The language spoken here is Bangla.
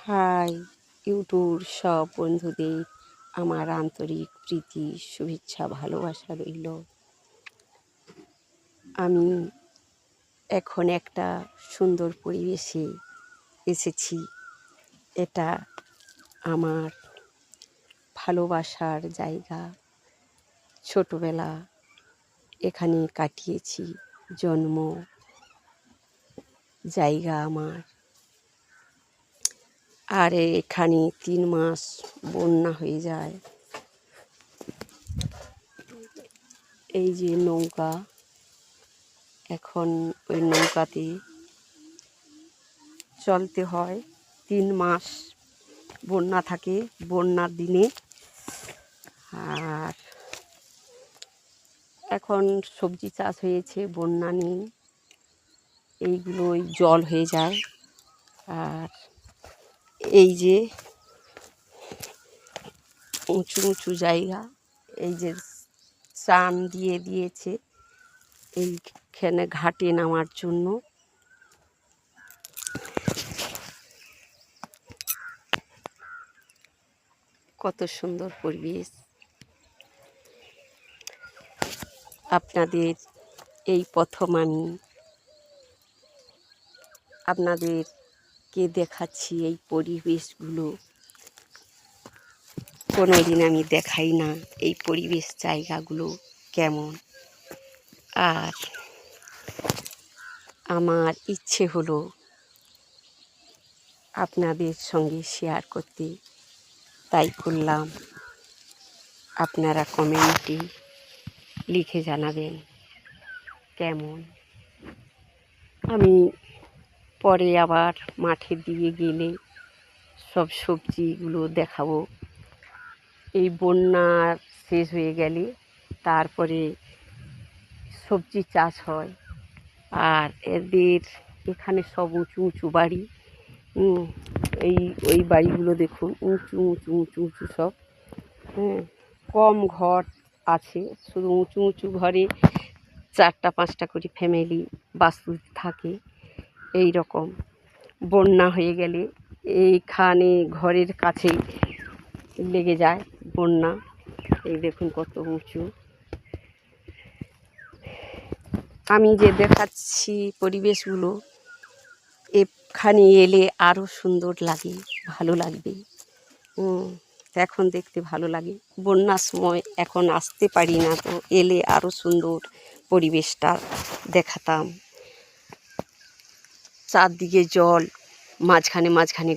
হাই ইউটিউব সব বন্ধুদের আমার আন্তরিক প্রীতি শুভেচ্ছা ভালোবাসা রইল। আমি এখন একটা সুন্দর পরিবেশে এসেছি। এটা আমার ভালোবাসার জায়গা। ছোটবেলা এখানে কাটিয়েছি, জন্ম জায়গা আমার। আর এখানে 3 মাস বন্যা হয়ে যায়। এই যে নৌকা, এখন ওই নৌকাতে চলতে হয়। 3 মাস বন্যা থাকে বন্যার দিনে। আর এখন সবজি চাষ হয়েছে, বন্যা নেই, এইগুলোই জল হয়ে যায়। আর এই যে উঁচু উঁচু জায়গা, এই যে চান দিয়ে দিয়েছে এইখানে ঘাটে নামার জন্য। কত সুন্দর পরিবেশ। আপনাদের এই প্রথম আমি আপনাদেরকে দেখাচ্ছি এই পরিবেশগুলো। কোনোদিন আমি দেখাই না এই পরিবেশ জায়গাগুলো কেমন। আর আমার ইচ্ছে হলো আপনাদের সঙ্গে শেয়ার করতে, তাই করলাম। আপনারা কমেন্টে লিখে জানাবেন কেমন। আমি পরে আবার মাঠের দিকে গেলে সব সবজিগুলো দেখাবো। এই বন্যা শেষ হয়ে গেলে তারপরে সবজি চাষ হয়। আর এদের এখানে সব উঁচু উঁচু বাড়ি। ওই বাড়িগুলো দেখুন, উঁচু উঁচু উঁচু উঁচু সব। কম ঘর আছে, শুধু উঁচু উঁচু ঘরে 4টা 5টা করে ফ্যামিলি বাস্তু থাকে। এই রকম বন্যা হয়ে গেলে এইখানে ঘরের কাছেই লেগে যায় বন্যা। এই দেখুন কত উঁচু। আমি যে দেখাচ্ছি পরিবেশগুলো, এখানে এলে আরও সুন্দর লাগে, ভালো লাগবে। এখন দেখতে ভালো লাগে। বন্যার সময় এখন আসতে পারি না, তো এলে আরও সুন্দর পরিবেশটা দেখাতাম। চারদিকে জল, মাঝখানে মাঝখানে